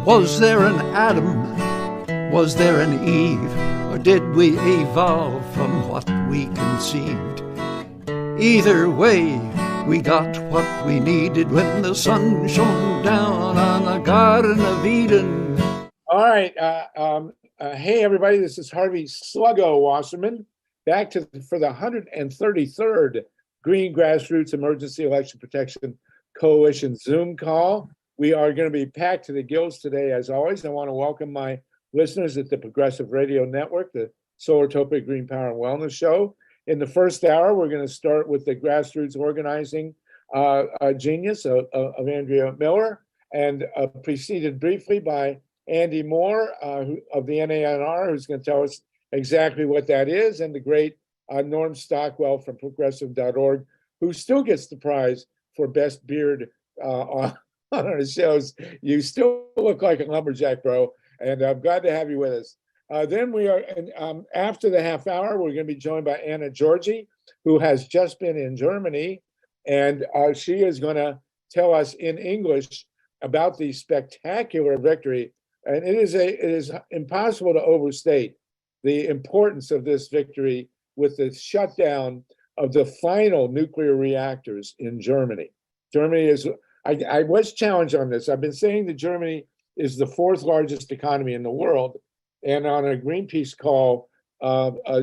Was there an Adam? Was there an Eve? Or did we evolve from what we conceived? Either way, we got what we needed when the sun shone down on the Garden of Eden. All right. Hey, everybody. This is Harvey Sluggo Wasserman back for the 133rd Green Grassroots Emergency Election Protection Coalition Zoom call. We are going to be packed to the gills today, as always. I want to welcome my listeners at the Progressive Radio Network, the Solartopia Green Power and Wellness Show. In the first hour, we're going to start with the grassroots organizing genius of ANDREA MILLER, and preceded briefly by Andy Moore of the NANR, who's going to tell us exactly what that is, and the great Norm Stockwell from progressive.org, who still gets the prize for best beard on our shows. You still look like a lumberjack, bro, and I'm glad to have you with us. Then we are, after the half hour, we're going to be joined by ANNA GYORGY, who has just been in Germany, and she is going to tell us in English about the spectacular victory. And it is impossible to overstate the importance of this victory with the shutdown of the final nuclear reactors in Germany. Germany is, I was challenged on this. I've been saying that Germany is the fourth largest economy in the world. And on a Greenpeace call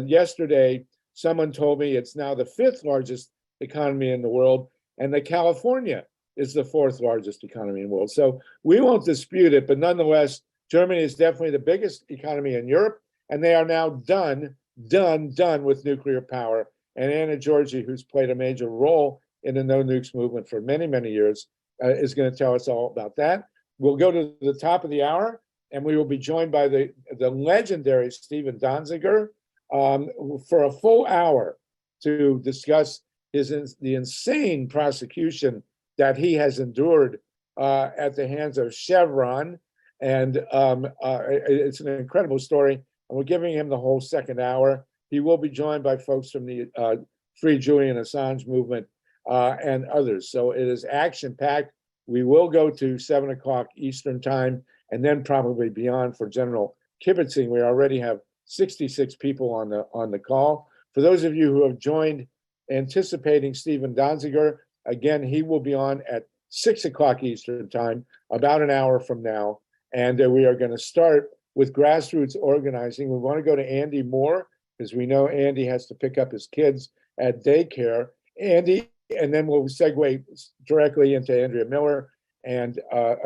yesterday, someone told me it's now the fifth largest economy in the world, and that California is the fourth largest economy in the world. So we won't dispute it, but nonetheless, Germany is definitely the biggest economy in Europe, and they are now done with nuclear power. And ANNA GYORGY, who's played a major role in the no nukes movement for many, many years, is going to tell us all about that. We'll go to the top of the hour, and we will be joined by the legendary Stephen Danziger for a full hour to discuss the insane prosecution that he has endured at the hands of Chevron. And it's an incredible story, and we're giving him the whole second hour. He will be joined by folks from the Free Julian Assange movement and others. So it is action-packed. We will go to 7 o'clock Eastern time, and then probably beyond for general kibitzing. We already have 66 people on the call. For those of you who have joined anticipating Stephen Danziger, again, he will be on at 6 o'clock Eastern time, about an hour from now. And we are going to start with grassroots organizing. We want to go to Andy Moore, because we know Andy has to pick up his kids at daycare. Andy, and then we'll segue directly into ANDREA MILLER and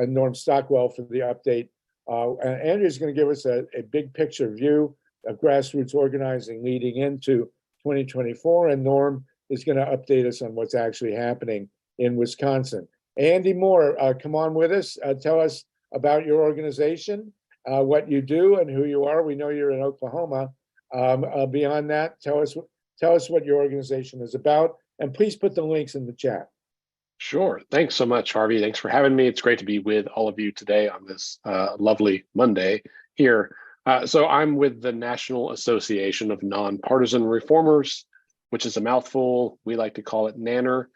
Norm Stockwell for the update. Andrea's going to give us a big picture view of grassroots organizing leading into 2024, and Norm is going to update us on what's actually happening in Wisconsin. Andy Moore, come on with us. Tell us about your organization, what you do, and who you are. We know you're in Oklahoma. Beyond that, tell us what your organization is about, and please put the links in the chat. Sure. Thanks so much, Harvey. Thanks for having me. It's great to be with all of you today on this lovely Monday here. So I'm with the National Association of Non-Partisan Reformers, which is a mouthful. We like to call it NANNER,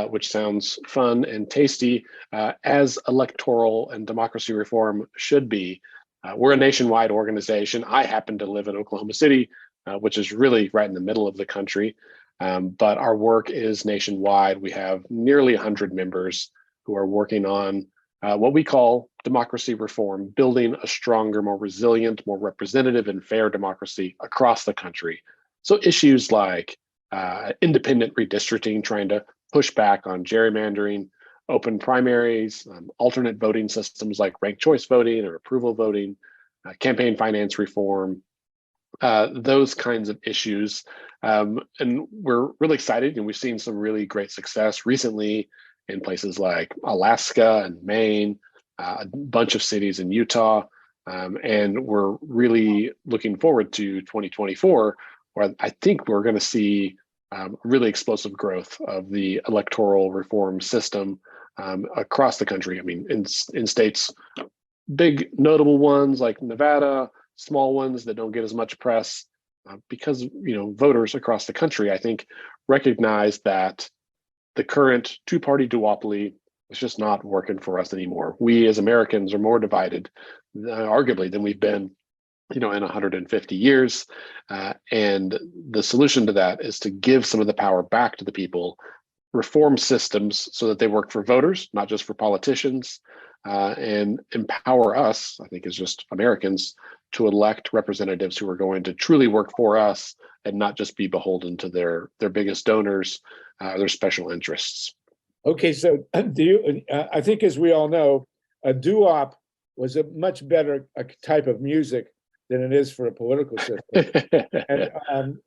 which sounds fun and tasty, as electoral and democracy reform should be. We're a nationwide organization. I happen to live in Oklahoma City, which is really right in the middle of the country. But our work is nationwide. We have nearly 100 members who are working on what we call democracy reform, building a stronger, more resilient, more representative and fair democracy across the country. So issues like independent redistricting, trying to push back on gerrymandering, open primaries, alternate voting systems like ranked choice voting or approval voting, campaign finance reform, those kinds of issues. And we're really excited, and we've seen some really great success recently in places like Alaska and Maine, a bunch of cities in Utah. And we're really looking forward to 2024, where I think we're going to see really explosive growth of the electoral reform system across the country. I mean, in states, big notable ones like Nevada, small ones that don't get as much press, because voters across the country, I think, recognize that the current two-party duopoly It's just not working for us anymore. We as Americans are more divided, arguably, than we've been, in 150 years. And the solution to that is to give some of the power back to the people, reform systems so that they work for voters, not just for politicians, and empower us, I think, as just Americans, to elect representatives who are going to truly work for us and not just be beholden to their biggest donors, their special interests. Okay, so I think, as we all know, a doo-wop was a much better type of music than it is for a political system. And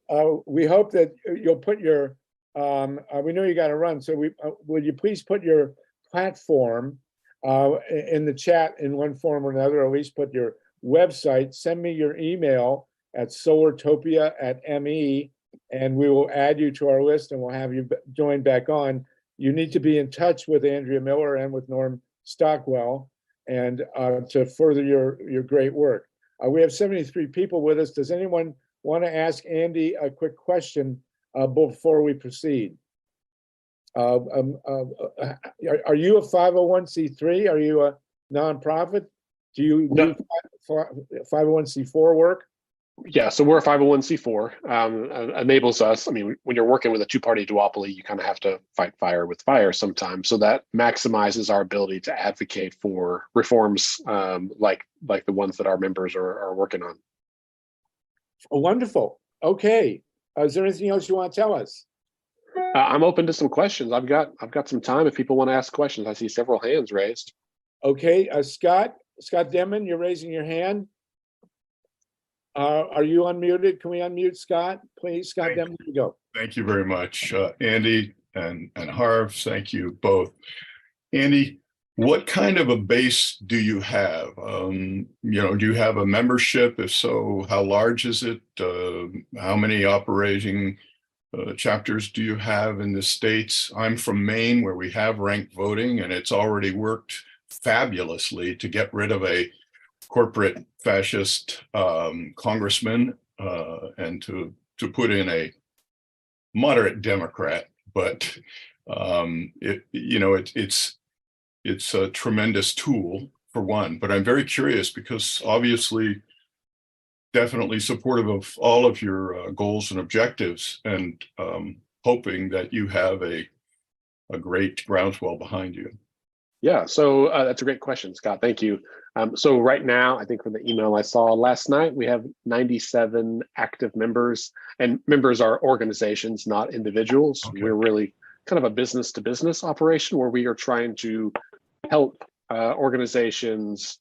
we hope that you'll put your, we know you got to run, so would you please put your platform in the chat in one form or another, or at least put your website. Send me your email at solartopia@me, and we will add you to our list, and we'll have you join back on. You need to be in touch with Andrea Miller and with Norm Stockwell, and to further your great work. We have 73 people with us. Does anyone want to ask Andy a quick question before we proceed? Are you a 501c3? Are you a nonprofit? Do you do 501c4 work? Yeah, so we're a 501c4. Enables us, when you're working with a two-party duopoly, you kind of have to fight fire with fire sometimes. So that maximizes our ability to advocate for reforms like the ones that our members are working on. Oh, wonderful. Okay. Is there anything else you want to tell us? I'm open to some questions. I've got some time if people want to ask questions. I see several hands raised. Okay, Scott Denman, you're raising your hand. Are you unmuted? Can we unmute Scott, please? Scott Denman, you go. Thank you very much, Andy and Harv. Thank you both. Andy, what kind of a base do you have? Do you have a membership? If so, how large is it? How many operating chapters do you have in the States? I'm from Maine, where we have ranked voting, and it's already worked fabulously to get rid of a corporate fascist congressman and to put in a moderate Democrat. But it's a tremendous tool for one. But I'm very curious because obviously, definitely supportive of all of your goals and objectives, and hoping that you have a great groundswell behind you. Yeah, so that's a great question, Scott. Thank you. So right now, I think from the email I saw last night, we have 97 active members, and members are organizations, not individuals. Okay. We're really kind of a business-to-business operation where we are trying to help organizations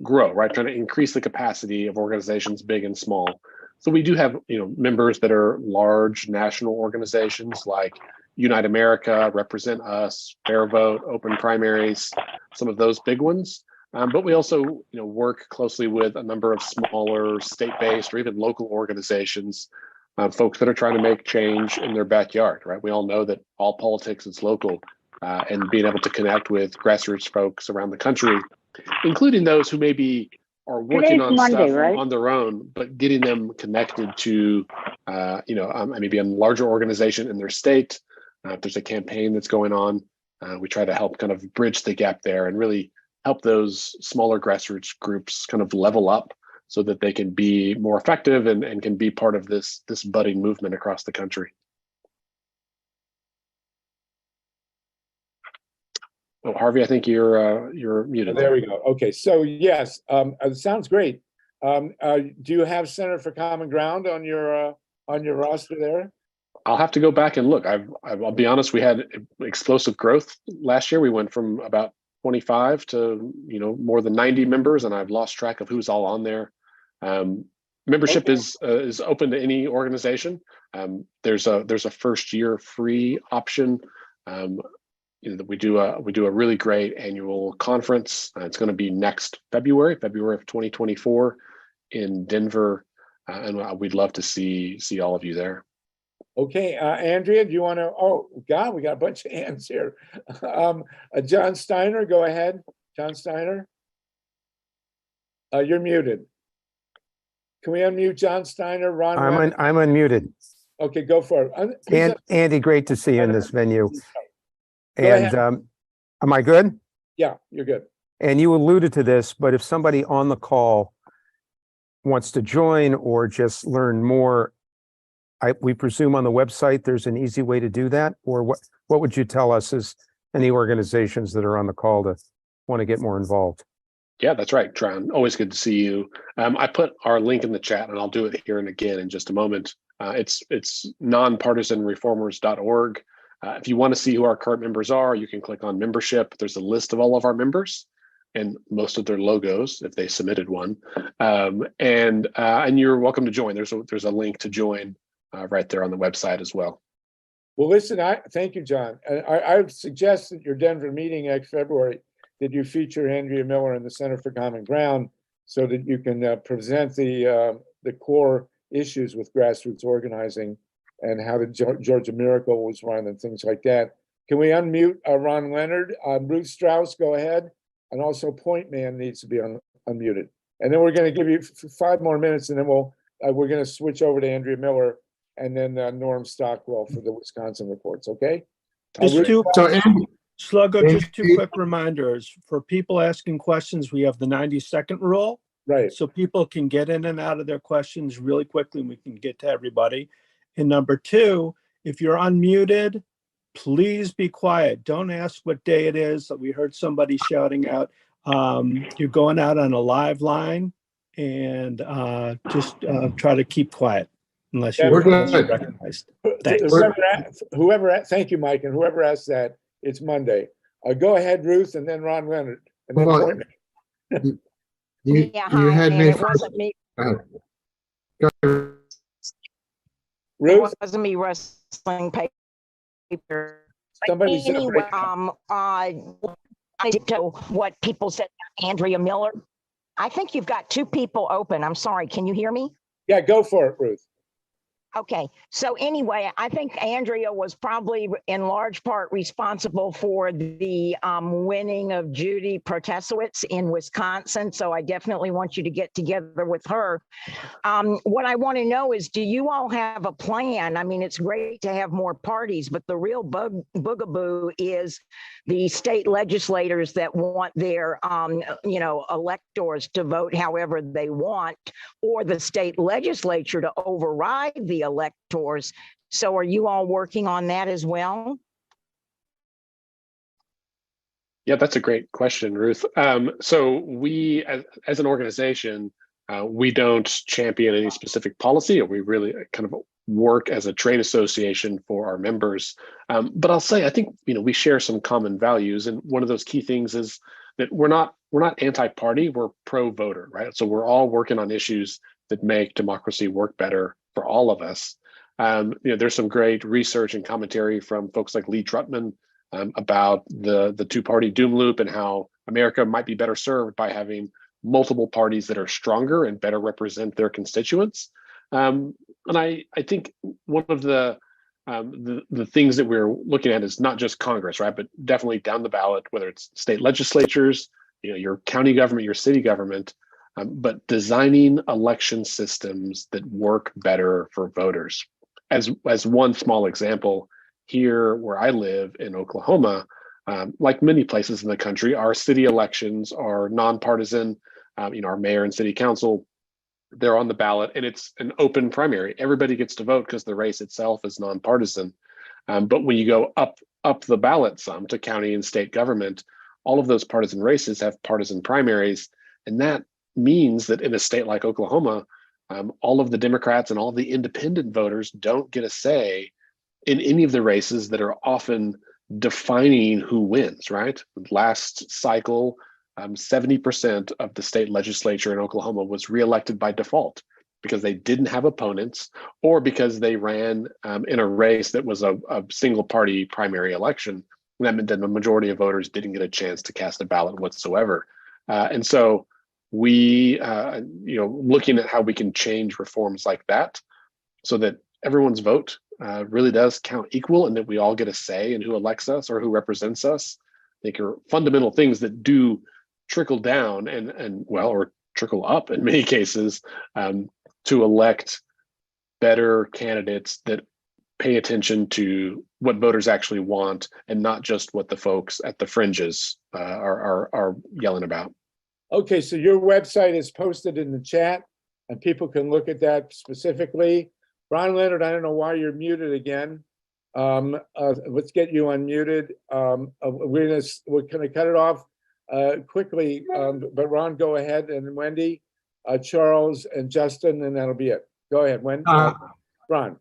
grow, right? Trying to increase the capacity of organizations, big and small. So we do have, members that are large national organizations like Unite America, Represent Us, Fair Vote, Open Primaries, some of those big ones. But we also, work closely with a number of smaller state-based or even local organizations, folks that are trying to make change in their backyard, right? We all know that all politics is local, and being able to connect with grassroots folks around the country, including those who maybe are working on Monday, stuff right? on their own, but getting them connected to, maybe a larger organization in their state. If there's a campaign that's going on, we try to help kind of bridge the gap there and really help those smaller grassroots groups kind of level up so that they can be more effective and can be part of this budding movement across the country. Oh, Harvey, I think you're muted. There we go. Okay, so yes, it sounds great. Do you have Center for Common Ground on your roster there? I'll have to go back and look. I'll be honest. We had explosive growth last year. We went from about 25 to more than 90 members, and I've lost track of who's all on there. Membership is open to any organization. There's a first year free option. We do a really great annual conference. It's going to be next February of 2024 in Denver, and we'd love to see all of you there. Okay, Andrea, do you want to? Oh God, we got a bunch of hands here. John Steiner, go ahead. John Steiner, you're muted. Can we unmute John Steiner? Ron, I'm unmuted. Okay, go for it. Andy, great to see you in this venue. And Am I good? Yeah, you're good. And you alluded to this, but if somebody on the call wants to join or just learn more, we presume on the website there's an easy way to do that? Or what would you tell us as any organizations that are on the call to want to get more involved? Yeah, that's right, Tron. Always good to see you. I put our link in the chat, and I'll do it here and again in just a moment. It's nonpartisanreformers.org. If you want to see who our current members are, you can click on membership. There's a list of all of our members and most of their logos if they submitted one. And you're welcome to join. There's a link to join right there on the website as well. Well, listen, thank you, John. I suggest that your Denver meeting next February, that you feature Andrea Miller in the Center for Common Ground so that you can present the core issues with grassroots organizing and how the Georgia Miracle was run and things like that. Can we unmute Ron Leonard? Ruth Strauss, go ahead. And also Point Man needs to be unmuted. And then we're going to give you 5 more minutes, and then we're going to switch over to Andrea Miller and then Norm Stockwell for the Wisconsin reports, okay? Sluggo, just 2 quick reminders. For people asking questions, we have the 90-second rule. Right. So people can get in and out of their questions really quickly, and we can get to everybody. And number 2, if you're unmuted, please be quiet. Don't ask what day it is. We heard somebody shouting out. You're going out on a live line, and just try to keep quiet unless you're recognized. Thanks. Thank you, Mike, and whoever asked that, it's Monday. Go ahead, Ruth, and then Ron Leonard, and then Point Man. You had me. It wasn't me. Ruth? It wasn't me rustling paper. Somebody said anyway, I didn't know what people said about Andrea Miller. I think you've got 2 people open. I'm sorry. Can you hear me? Yeah, go for it, Ruth. Okay, so anyway, I think Andrea was probably in large part responsible for the winning of Judy Protasiewicz in Wisconsin. So I definitely want you to get together with her. What I want to know is, do you all have a plan? I mean, it's great to have more parties, but the real bugaboo is the state legislators that want their, electors to vote however they want, or the state legislature to override the electors. So are you all working on that as well? Yeah, that's a great question, Ruth. So we, as an organization, we don't champion any specific policy, or we really kind of work as a trade association for our members. But I'll say, I think, we share some common values. And one of those key things is that we're not anti-party, we're pro-voter, right? So we're all working on issues that make democracy work better for all of us. There's some great research and commentary from folks like Lee Trutman about the 2-party doom loop and how America might be better served by having multiple parties that are stronger and better represent their constituents. And I think one of the things that we're looking at is not just Congress, right, but definitely down the ballot, whether it's state legislatures, your county government, your city government, but designing election systems that work better for voters. As one small example, here where I live in Oklahoma, like many places in the country, our city elections are nonpartisan. Our mayor and city council, they're on the ballot, and it's an open primary. Everybody gets to vote because the race itself is nonpartisan. But when you go up the ballot some to county and state government, all of those partisan races have partisan primaries, and that means that in a state like Oklahoma, all of the Democrats and all of the independent voters don't get a say in any of the races that are often defining who wins, right? Last cycle, 70% of the state legislature in Oklahoma was reelected by default because they didn't have opponents, or because they ran in a race that was a single party primary election. And that meant that the majority of voters didn't get a chance to cast a ballot whatsoever. And so we, looking at how we can change reforms like that so that everyone's vote really does count equal, and that we all get a say in who elects us or who represents us, I think are fundamental things that do trickle down or trickle up in many cases to elect better candidates that pay attention to what voters actually want and not just what the folks at the fringes are yelling about. Okay, so your website is posted in the chat and people can look at that specifically. Ron Leonard, I don't know why you're muted again. Let's get you unmuted. We're gonna cut it off quickly, but Ron, go ahead, and Wendy, Charles, and Justin, and that'll be it. Go ahead, Wendy. Ron.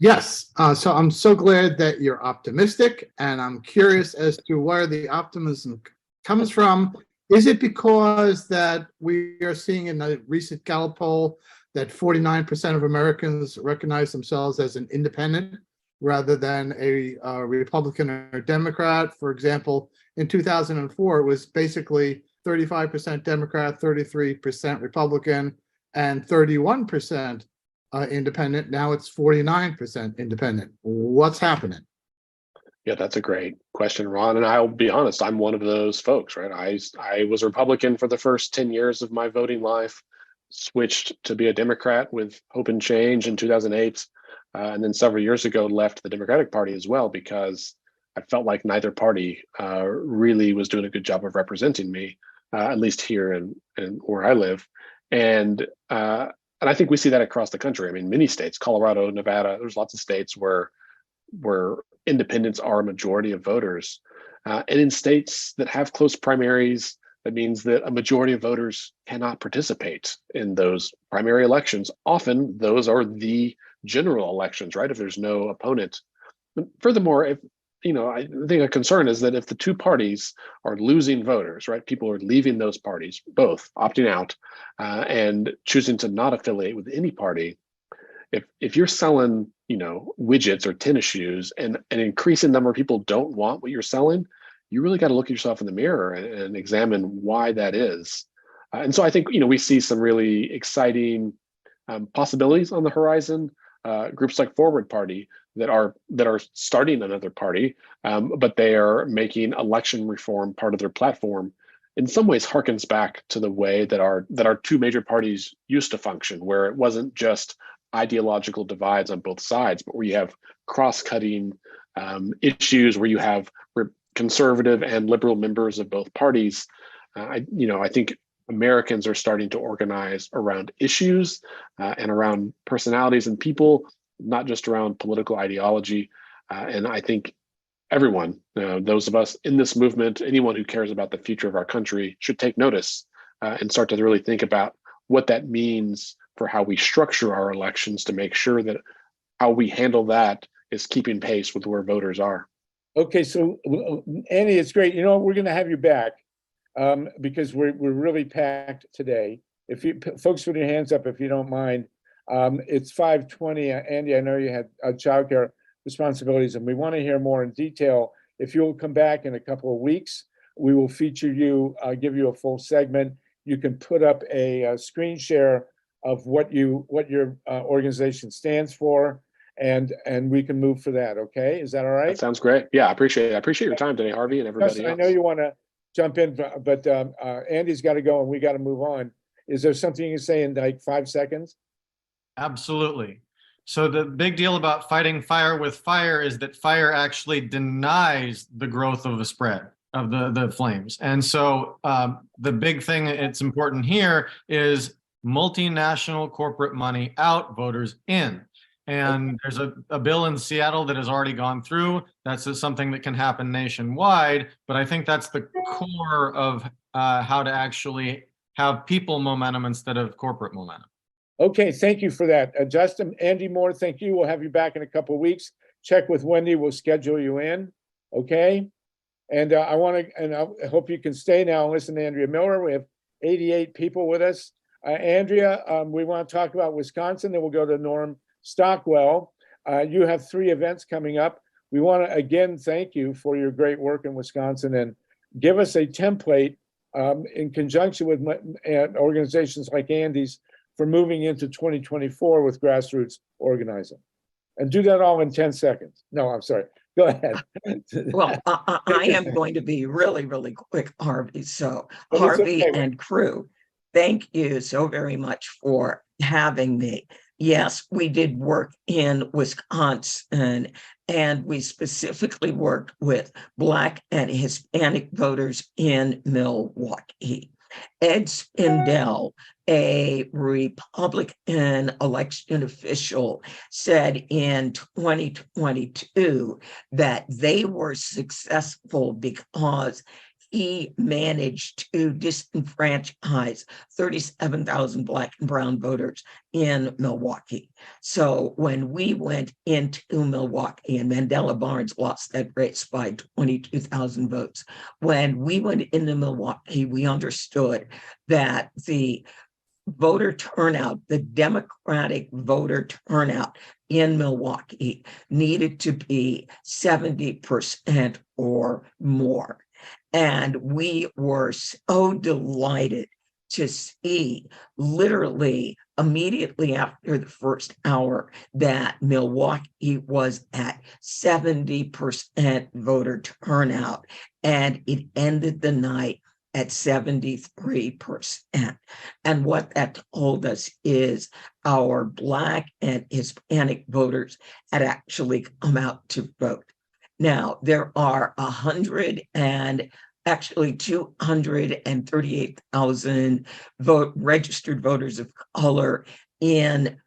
Yes, so I'm so glad that you're optimistic, and I'm curious as to where the optimism comes from. Is it because that we are seeing in a recent Gallup poll that 49% of Americans recognize themselves as an independent rather than a Republican or Democrat? For example, in 2004, it was basically 35% Democrat, 33% Republican, and 31% independent. Now it's 49% independent. What's happening? Yeah, that's a great question, Ron. And I'll be honest, I'm one of those folks, right? I was a Republican for the first 10 years of my voting life, switched to be a Democrat with Hope and Change in 2008. And then several years ago, left the Democratic Party as well, because I felt like neither party really was doing a good job of representing me, at least here in where I live. And I think we see that across the country. I mean, many states, Colorado, Nevada, there's lots of states where independents are a majority of voters. And in states that have close primaries, that means that a majority of voters cannot participate in those primary elections. Often those are the general elections, right? If there's no opponent. Furthermore, if I think a concern is that if the two parties are losing voters, right? People are leaving those parties, both opting out and choosing to not affiliate with any party. If you're selling, widgets or tennis shoes and an increasing number of people don't want what you're selling, you really got to look at yourself in the mirror and examine why that is. And so I think, we see some really exciting possibilities on the horizon. Groups like Forward Party that are starting another party, but they are making election reform part of their platform. In some ways, harkens back to the way that our two major parties used to function, where it wasn't just ideological divides on both sides, but where you have cross-cutting issues, where you have conservative and liberal members of both parties. I think Americans are starting to organize around issues and around personalities and people, not just around political ideology. And I think everyone, those of us in this movement, anyone who cares about the future of our country, should take notice and start to really think about what that means for how we structure our elections to make sure that how we handle that is keeping pace with where voters are. Okay, so Annie, it's great. We're going to have you back because we're really packed today. If you folks put your hands up, if you don't mind. It's 5:20. Andy, I know you had childcare responsibilities, and we want to hear more in detail. If you'll come back in a couple of weeks, we will feature you, give you a full segment. You can put up a screen share of what your organization stands for, and we can move for that. Okay, is that all right? That sounds great. Yeah, I appreciate it. I appreciate your time today, Harvey, and everybody Justin, else. I know you want to jump in, but Andy's got to go, and we got to move on. Is there something you can say in like 5 seconds? Absolutely. So the big deal about fighting fire with fire is that fire actually denies the growth of the spread of the flames. And so the big thing that's important here is multinational corporate money out, voters in. And there's a bill in Seattle that has already gone through. That's something that can happen nationwide. But I think that's the core of how to actually have people momentum instead of corporate momentum. Okay, thank you for that. Justin, Andy Moore, thank you. We'll have you back in a couple of weeks. Check with Wendy, we'll schedule you in, okay? And I hope you can stay now and listen to Andrea Miller. We have 88 people with us. Andrea, we want to talk about Wisconsin, then we'll go to Norm Stockwell. You have 3 events coming up. We want to again thank you for your great work in Wisconsin, and give us a template in conjunction with organizations like Andy's for moving into 2024 with grassroots organizing. And do that all in 10 seconds. No, I'm sorry. Go ahead. Well, I am going to be really, really quick, Harvey. So Harvey and crew, thank you so very much for having me. yes, we did work in Wisconsin, and we specifically worked with Black and Hispanic voters in Milwaukee. Ed Spindell, a Republican election official, said in 2022 that they were successful because he managed to disenfranchise 37,000 Black and brown voters in Milwaukee. So when we went into Milwaukee, and Mandela Barnes lost that race by 22,000 votes, when we went into Milwaukee, we understood that the voter turnout, the Democratic voter turnout in Milwaukee needed to be 70% or more. And we were so delighted to see, literally immediately after the first hour, that Milwaukee was at 70% voter turnout, and it ended the night at 73%. And what that told us is our Black and Hispanic voters had actually come out to vote. Now, there are 238,000 registered voters of color in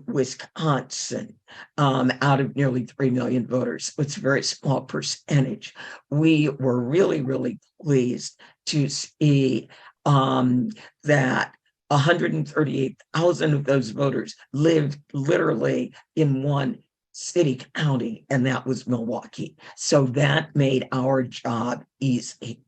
Wisconsin, out of nearly 3 million voters. It's a very small percentage. We were really, really pleased to see that 138,000 of those voters lived literally in one city county, and that was Milwaukee. So that made our job easy.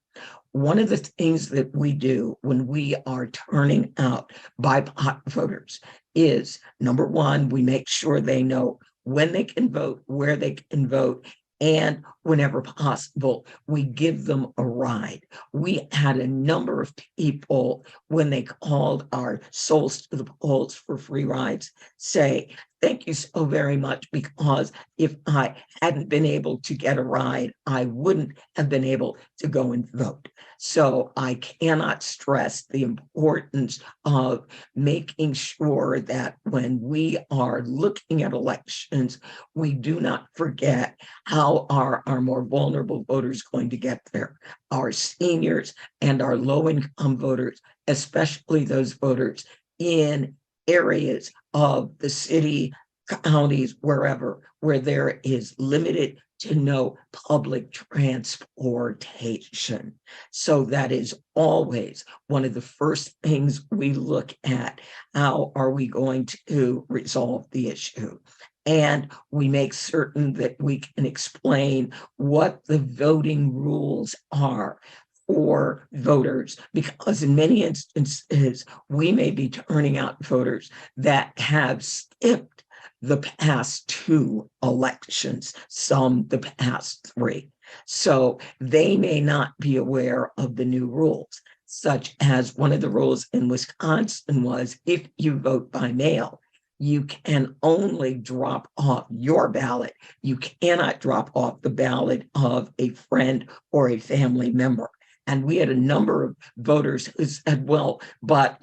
One of the things that we do when we are turning out BIPOC voters is, number one, we make sure they know when they can vote, where they can vote, and whenever possible, we give them a ride. We had a number of people, when they called our Souls to the Polls for free rides, say, thank you so very much, because if I hadn't been able to get a ride, I wouldn't have been able to go and vote. So I cannot stress the importance of making sure that when we are looking at elections, we do not forget how are our more vulnerable voters going to get there. Our seniors and our low-income voters, especially those voters in areas of the city, counties, wherever, where there is limited to no public transportation. So that is always one of the first things we look at. How are we going to resolve the issue? And we make certain that we can explain what the voting rules are for voters, because in many instances, we may be turning out voters that have skipped the past 2 elections, some the past 3. So they may not be aware of the new rules, such as one of the rules in Wisconsin was, if you vote by mail, you can only drop off your ballot. You cannot drop off the ballot of a friend or a family member. And we had a number of voters who said, well, but,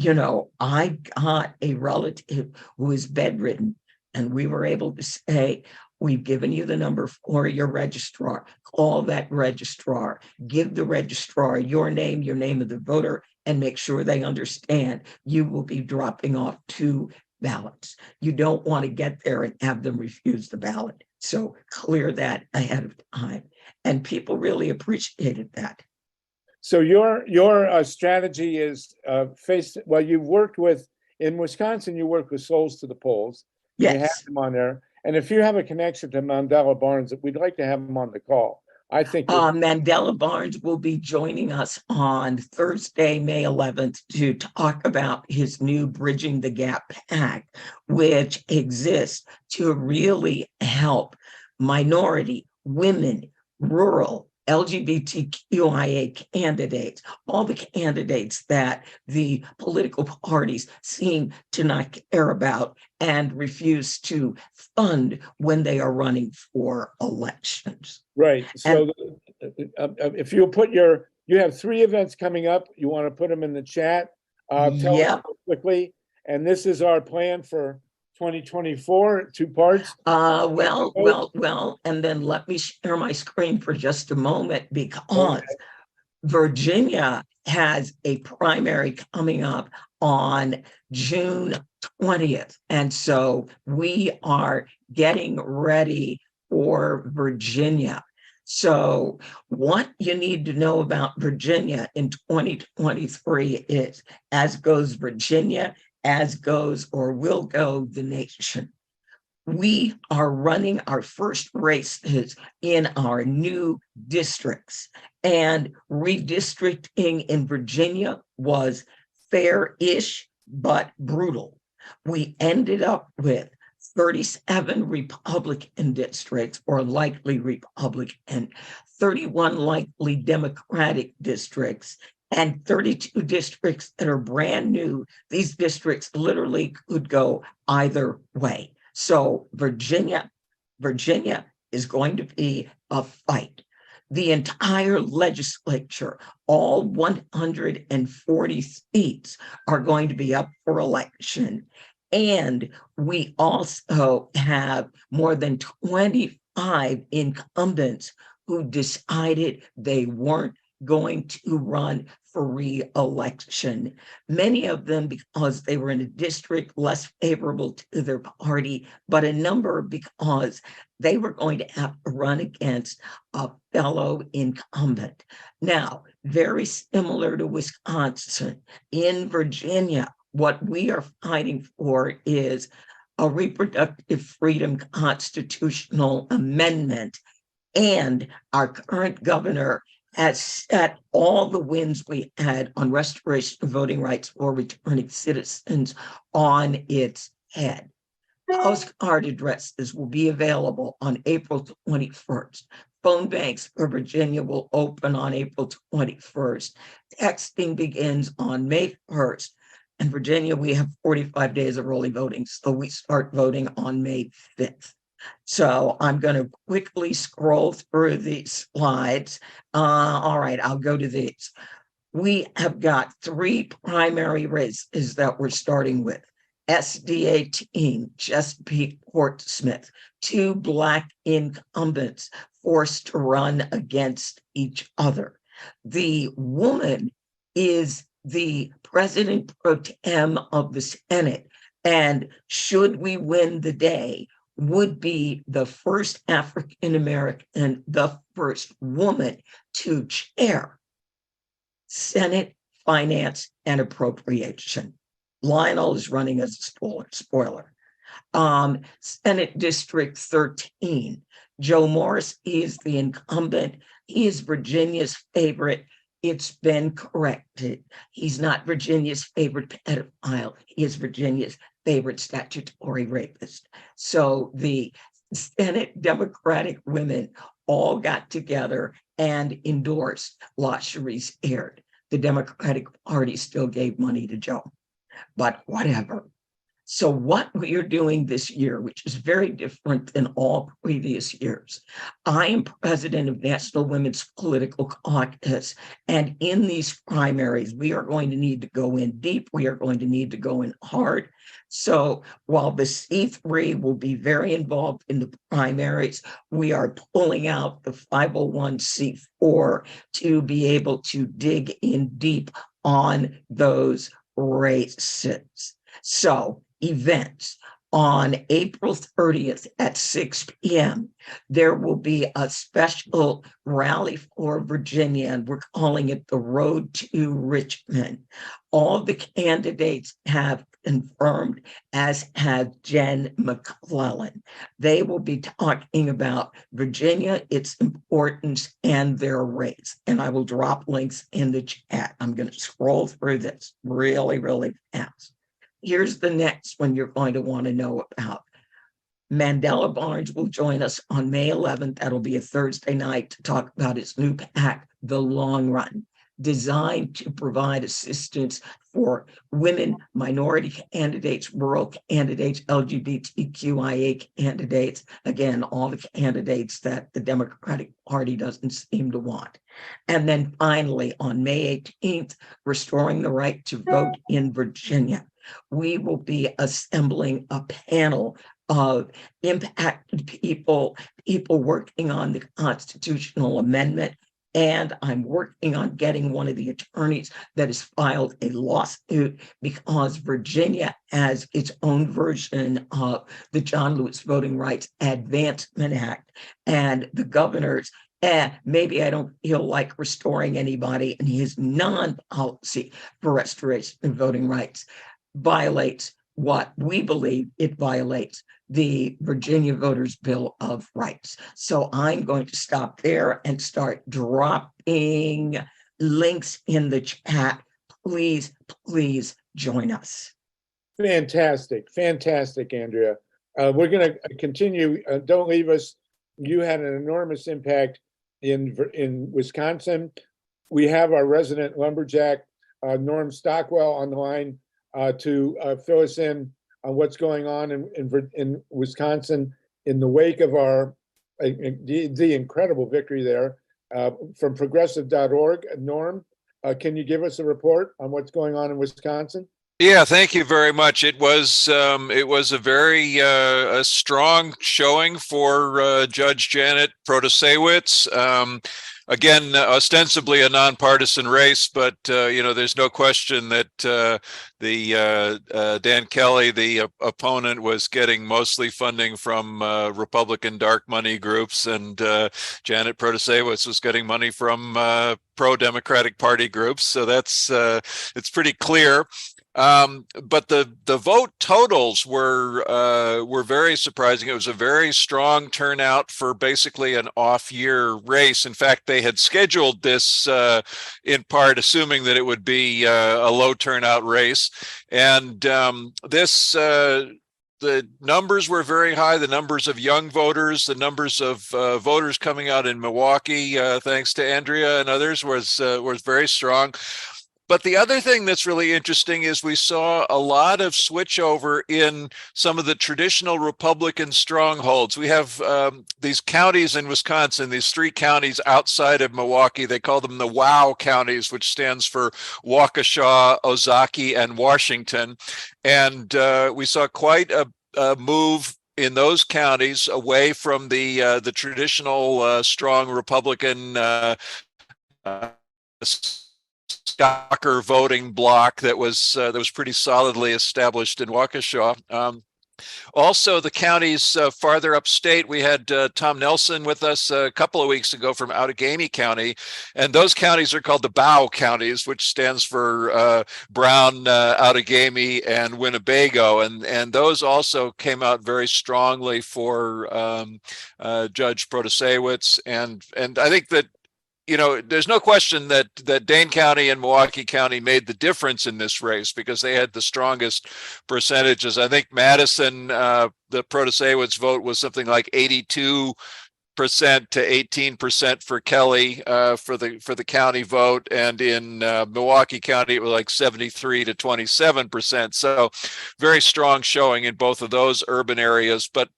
I got a relative who is bedridden. And we were able to say, we've given you the number for your registrar. Call that registrar. Give the registrar your name of the voter, and make sure they understand you will be dropping off 2 ballots. You don't want to get there and have them refuse the ballot. So clear that ahead of time. And people really appreciated that. So your strategy is you've worked with, in Wisconsin, you work with Souls to the Polls. Yes. You have them on there. And if you have a connection to Mandela Barnes, we'd like to have him on the call. I think Mandela Barnes will be joining us on Thursday, May 11th, to talk about his new Bridging the Gap Act, which exists to really help minority, women, rural, LGBTQIA candidates, all the candidates that the political parties seem to not care about and refuse to fund when they are running for elections. Right. So if you put you have 3 events coming up, you want to put them in the chat. Tell us quickly. And this is our plan for 2024, 2 parts. Well, and then let me share my screen for just a moment, because Virginia has a primary coming up on June 20th. And so we are getting ready for Virginia. So what you need to know about Virginia in 2023 is, as goes Virginia, as goes or will go the nation. We are running our first races in our new districts, and redistricting in Virginia was fair-ish, but brutal. We ended up with 37 Republican districts, or likely Republican, 31 likely Democratic districts, and 32 districts that are brand new. These districts literally could go either way. So Virginia is going to be a fight. The entire legislature, all 140 seats, are going to be up for election. And we also have more than 25 incumbents who decided they weren't going to run for re-election. Many of them because they were in a district less favorable to their party, but a number because they were going to have to run against a fellow incumbent. Now, very similar to Wisconsin, in Virginia, what we are fighting for is a reproductive freedom constitutional amendment. And our current governor has set all the wins we had on restoration of voting rights for returning citizens on its head. Postcard addresses will be available on April 21st. Phone banks for Virginia will open on April 21st. Texting begins on May 1st. In Virginia, we have 45 days of early voting, so we start voting on May 5th. So I'm going to quickly scroll through these slides. All right, I'll go to these. We have got 3 primary races that we're starting with. SD18, Chesapeake Portsmouth, 2 Black incumbents forced to run against each other. The woman is the president pro tem of the Senate, and should we win the day, would be the first African-American, the first woman to chair Senate Finance and Appropriation. Lionel is running as a spoiler. Senate District 13, Joe Morris is the incumbent. He is Virginia's favorite. It's been corrected. He's not Virginia's favorite pedophile. He is Virginia's favorite statutory rapist. So the Senate Democratic women all got together and endorsed La Cherise Aird. The Democratic Party still gave money to Joe, but whatever. So what we are doing this year, which is very different than all previous years, I am president of National Women's Political Caucus, and in these primaries, we are going to need to go in deep. We are going to need to go in hard. So while the C3 will be very involved in the primaries, we are pulling out the 501c4 to be able to dig in deep on those races. So events on April 30th at 6 p.m. There will be a special rally for Virginia, and we're calling it the Road to Richmond. All the candidates have confirmed, as has Jen McClellan. They will be talking about Virginia, its importance, and their race. And I will drop links in the chat. I'm going to scroll through this really, really fast. Here's the next one you're going to want to know about. Mandela Barnes will join us on May 11th. That'll be a Thursday night to talk about his new PAC, The Long Run, designed to provide assistance for women, minority candidates, rural candidates, LGBTQIA candidates, again, all the candidates that the Democratic Party doesn't seem to want. And then finally, on May 18th, restoring the right to vote in Virginia. We will be assembling a panel of impacted people, people working on the constitutional amendment. And I'm working on getting one of the attorneys that has filed a lawsuit because Virginia has its own version of the John Lewis Voting Rights Advancement Act. And the governor's, maybe I don't feel like restoring anybody, and his non-policy for restoration of voting rights violates what we believe it violates, the Virginia Voters' Bill of Rights. So I'm going to stop there and start dropping links in the chat. Please, please join us. Fantastic, fantastic, Andrea. We're going to continue. Don't leave us. You had an enormous impact in Wisconsin. We have our resident lumberjack, Norm Stockwell, on the line to fill us in on what's going on in Wisconsin in the wake of our the incredible victory there. From progressive.org. Norm, can you give us a report on what's going on in Wisconsin? Yeah, thank you very much. It was a very a strong showing for Judge Janet Protasiewicz. Again, ostensibly a nonpartisan race, but there's no question that Dan Kelly, the opponent, was getting mostly funding from Republican dark money groups, and Janet Protasiewicz was getting money from pro-Democratic Party groups. So that's it's pretty clear. But the vote totals were very surprising. It was a very strong turnout for basically an off-year race. In fact, they had scheduled this in part assuming that it would be a low turnout race, and the numbers were very high. The numbers of young voters, the numbers of voters coming out in Milwaukee, thanks to Andrea and others, was very strong. But the other thing that's really interesting is we saw a lot of switchover in some of the traditional Republican strongholds. We have these counties in Wisconsin, these 3 counties outside of Milwaukee. They call them the WOW counties, which stands for Waukesha, Ozaukee, and Washington. And we saw quite a move in those counties away from the traditional strong Republican Stalker voting bloc that was pretty solidly established in Waukesha. Also, the counties farther upstate, we had Tom Nelson with us a couple of weeks ago from Outagamie County, and those counties are called the BOW counties, which stands for Brown, Outagamie, and Winnebago, and those also came out very strongly for Judge Protasiewicz, and I think that there's no question that Dane County and Milwaukee County made the difference in this race because they had the strongest percentages. I think Madison, the Protasiewicz vote was something like 82% to 18% for Kelly for the county vote, and in Milwaukee County it was like 73 to 27%. So very strong showing in both of those urban areas. But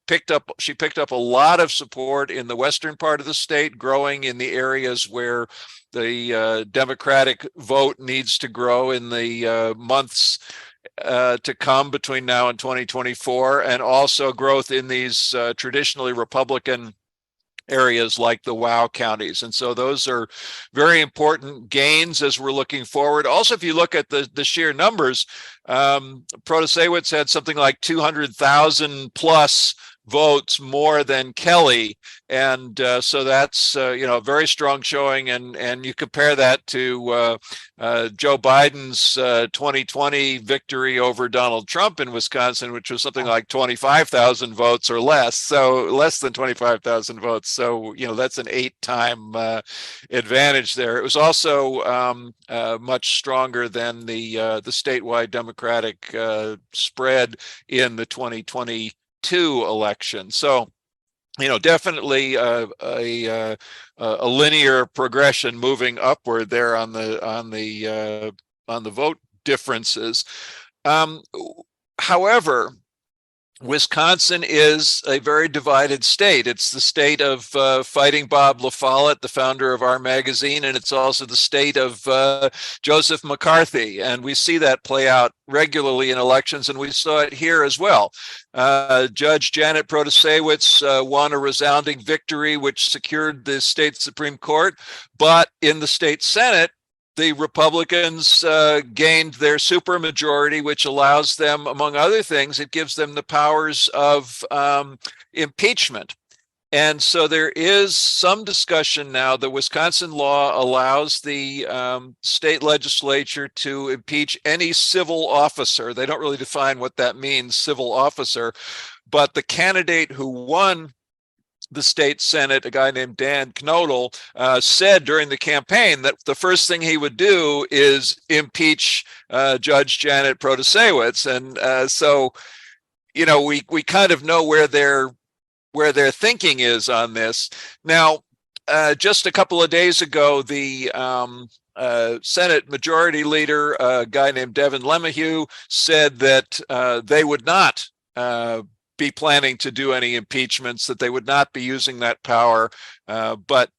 she picked up a lot of support in the western part of the state, growing in the areas where the Democratic vote needs to grow in the months to come between now and 2024, and also growth in these traditionally Republican areas like the WOW counties. And so those are very important gains as we're looking forward. Also, if you look at the sheer numbers, Protasiewicz had something like 200,000 plus votes more than Kelly, and so that's a very strong showing. And you compare that to Joe Biden's 2020 victory over Donald Trump in Wisconsin, which was something like 25,000 votes or less, so less than 25,000 votes. So that's an 8-time advantage there. It was also much stronger than the statewide Democratic spread in the 2022 election. So definitely a linear progression moving upward there on the vote differences. However, Wisconsin is a very divided state. It's the state of Fighting Bob La Follette, the founder of our magazine, and it's also the state of Joseph McCarthy. And we see that play out regularly in elections, and we saw it here as well. Judge Janet Protasewicz won a resounding victory, which secured the state Supreme Court. But in the state Senate, the Republicans gained their supermajority, which allows them, among other things, it gives them the powers of impeachment. And so there is some discussion now. The Wisconsin law allows the state legislature to impeach any civil officer. They don't really define what that means, civil officer, but the candidate who won the state Senate, a guy named Dan Knodel, said during the campaign that the first thing he would do is impeach Judge Janet Protasewicz. And so, you know, we kind of know where their thinking is on this. Now, just a couple of days ago, the Senate Majority Leader, a guy named Devin LeMahieu, said that they would not be planning to do any impeachments, that they would not be using that power. But,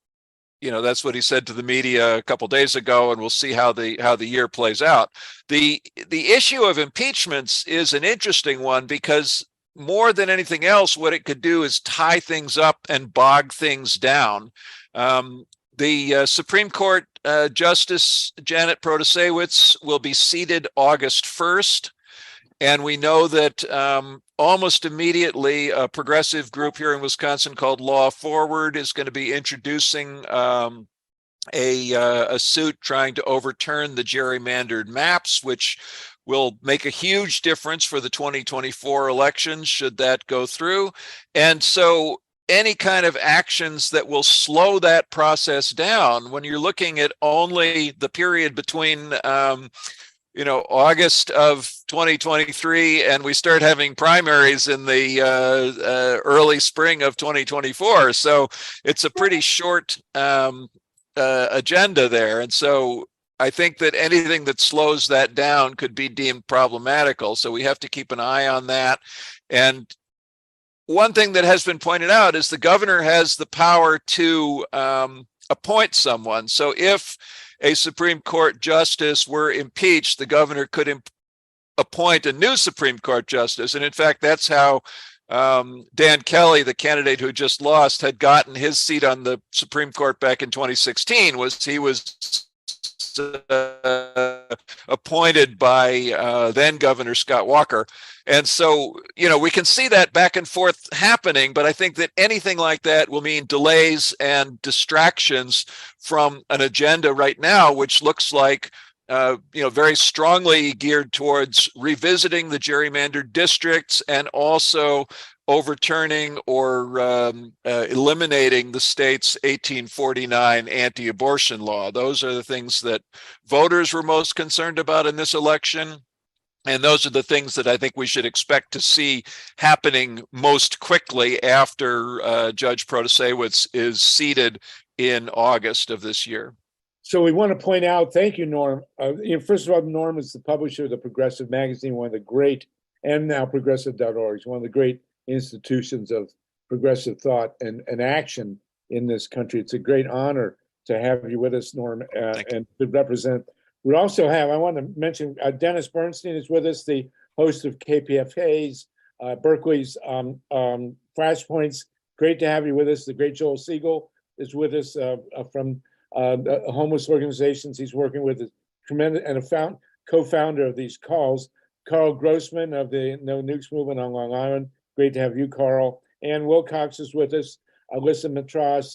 you know, that's what he said to the media a couple days ago, and we'll see how the year plays out. The issue of impeachments is an interesting one because more than anything else, what it could do is tie things up and bog things down. The Supreme Court Justice Janet Protasewicz will be seated August 1st. And we know that almost immediately, a progressive group here in Wisconsin called Law Forward is going to be introducing a suit trying to overturn the gerrymandered maps, which will make a huge difference for the 2024 elections should that go through. And so any kind of actions that will slow that process down, when you're looking at only the period between August of 2023, and we start having primaries in the early spring of 2024. So it's a pretty short agenda there. And so I think that anything that slows that down could be deemed problematical. So we have to keep an eye on that. And one thing that has been pointed out is the governor has the power to appoint someone. So if a Supreme Court justice were impeached, the governor could appoint a new Supreme Court justice. And in fact, that's how Dan Kelly, the candidate who just lost, had gotten his seat on the Supreme Court back in 2016, was he was appointed by then Governor Scott Walker. And so, we can see that back and forth happening, but I think that anything like that will mean delays and distractions from an agenda right now, which looks like, very strongly geared towards revisiting the gerrymandered districts and also overturning or eliminating the state's 1849 anti-abortion law. Those are the things that voters were most concerned about in this election. And those are the things that I think we should expect to see happening most quickly after Judge Protasewicz is seated in August of this year. So we want to point out, thank you, Norm. First of all, Norm is the publisher of the Progressive magazine, one of the great, and now progressive.org, one of the great institutions of progressive thought and action in this country. It's a great honor to have you with us, Norm, and to represent. We also have, I want to mention, Dennis Bernstein is with us, the host of KPFA's, Berkeley's Flashpoints. Great to have you with us. The great Joel Siegel is with us from the homeless organizations he's working with, is tremendous, and a co-founder of these calls. Carl Grossman of the No Nukes movement on Long Island. Great to have you, Carl. Ann Wilcox is with us. Alyssa Matras,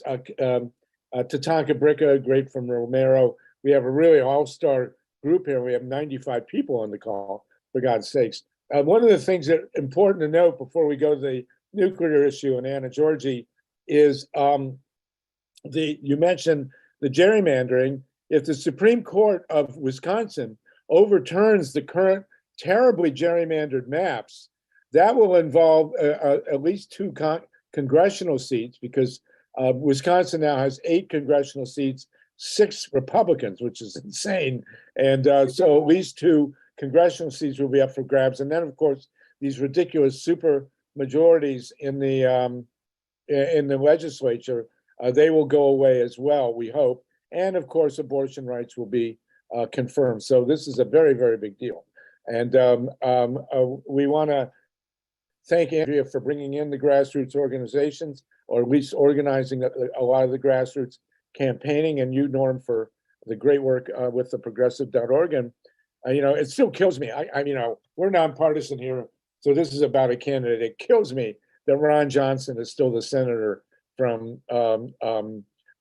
Tatanka Bricka, great from Romero. We have a really all-star group here. We have 95 people on the call, for God's sakes. One of the things that important to note before we go to the nuclear issue and Anna György is you mentioned the gerrymandering. If the Supreme Court of Wisconsin overturns the current terribly gerrymandered maps, that will involve at least 2 congressional seats, because Wisconsin now has 8 congressional seats, 6 Republicans, which is insane. And so at least 2 congressional seats will be up for grabs. And then, of course, these ridiculous super majorities in the legislature, they will go away as well, we hope. And of course, abortion rights will be confirmed. So this is a very, very big deal. And we want to thank Andrea for bringing in the grassroots organizations, or at least organizing a lot of the grassroots campaigning, and you, Norm, for the great work with the progressive.org. And, it still kills me. We're nonpartisan here, so this is about a candidate. It kills me that Ron Johnson is still the senator from,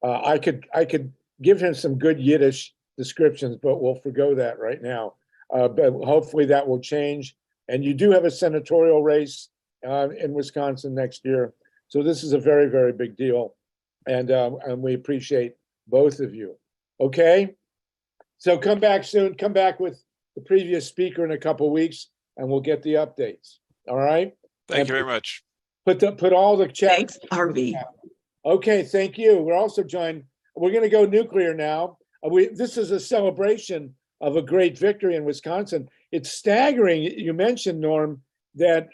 I could give him some good Yiddish descriptions, but we'll forgo that right now. But hopefully that will change. And you do have a senatorial race in Wisconsin next year. So this is a very, very big deal. And we appreciate both of you. Okay? So come back soon. Come back with the previous speaker in a couple of weeks, and we'll get the updates. All right? Thank you very much. Put all the chat. Thanks, Harvey. Okay, thank you. We're also joined. We're going to go nuclear now. This is a celebration of a great victory in Wisconsin. It's staggering. You mentioned, Norm, that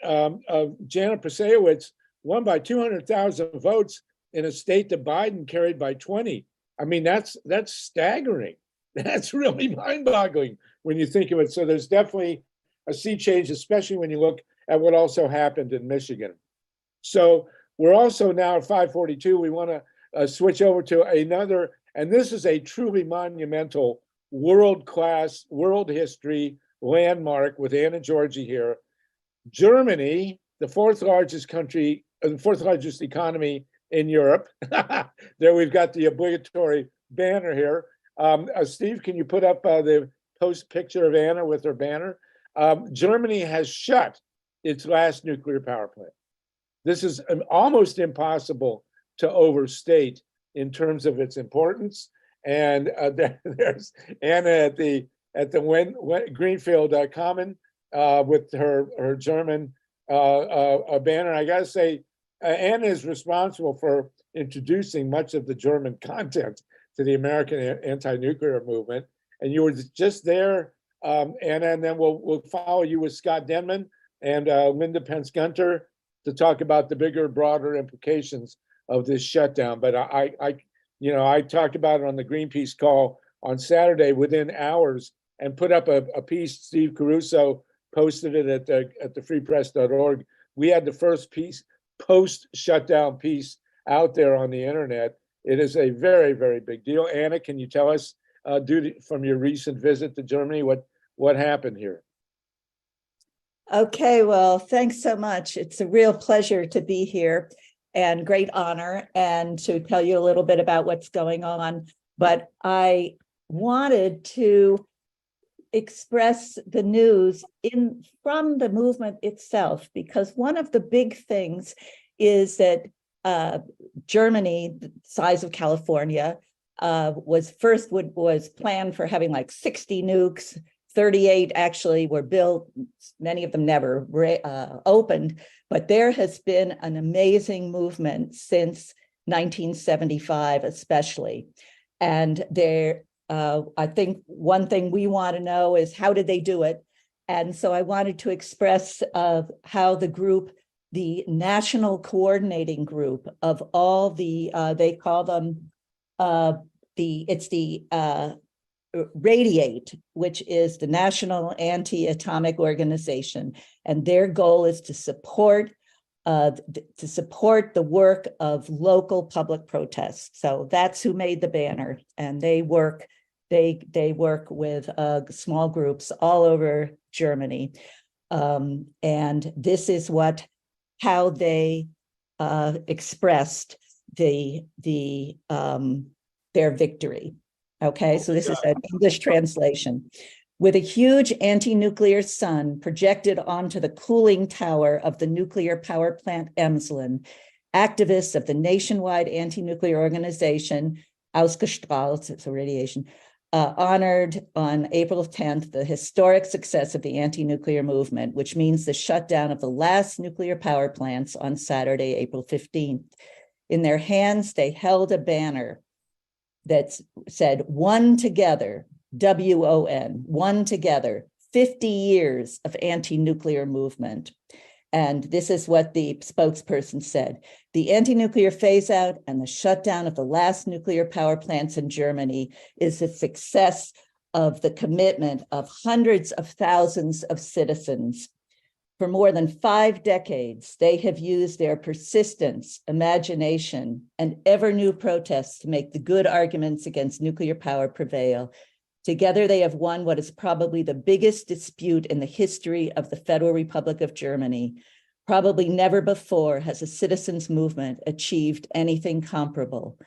Janet Prasewicz won by 200,000 votes in a state that Biden carried by 20. I mean, that's staggering. That's really mind-boggling when you think of it. So there's definitely a sea change, especially when you look at what also happened in Michigan. So we're also now at 5:42. We want to switch over to another, and this is a truly monumental, world-class, world history landmark with Anna György here. Germany, the fourth largest country, the fourth largest economy in Europe. There we've got the obligatory banner here. Steve, can you put up the post picture of Anna with her banner? Germany has shut its last nuclear power plant. This is almost impossible to overstate in terms of its importance. And there's Anna at the Greenfield Common with her German banner. I gotta say, Anna is responsible for introducing much of the German content to the American anti-nuclear movement. And you were just there, Anna, and then we'll follow you with Scott Denman and Linda Pence-Gunter to talk about the bigger, broader implications of this shutdown. But I talked about it on the Greenpeace call on Saturday within hours, and put up a piece. Steve Caruso posted it at the freepress.org. We had the first piece, post-shutdown piece, out there on the internet. It is a very, very big deal. Anna, can you tell us, from your recent visit to Germany, what happened here? Okay, well, thanks so much. It's a real pleasure to be here and great honor, and to tell you a little bit about what's going on. But I wanted to express the news from the movement itself, because one of the big things is that Germany, the size of California, was planned for having like 60 nukes. 38 actually were built, many of them never opened, but there has been an amazing movement since 1975, especially. And I think one thing we want to know is, how did they do it? And so I wanted to express how the group, the National Coordinating Group of all the, they call them, Radiate, which is the National Anti-Atomic Organization, and their goal is to support the work of local public protests. So that's who made the banner, and they work with small groups all over Germany, and this is how they expressed their victory. Okay, so this is an English translation. With a huge anti-nuclear sun projected onto the cooling tower of the nuclear power plant Emsland, activists of the nationwide anti-nuclear organization, Ausgestrahlt, it's a radiation, honored on April 10th the historic success of the anti-nuclear movement, which means the shutdown of the last nuclear power plants on Saturday, April 15th. In their hands, they held a banner that said, "One together," WON, one together, 50 years of anti-nuclear movement. And this is what the spokesperson said. The anti-nuclear phase-out and the shutdown of the last nuclear power plants in Germany is a success of the commitment of hundreds of thousands of citizens. For more than 5 decades, they have used their persistence, imagination, and ever-new protests to make the good arguments against nuclear power prevail. Together, they have won what is probably the biggest dispute in the history of the Federal Republic of Germany. Probably never before has a citizens' movement achieved anything comparable.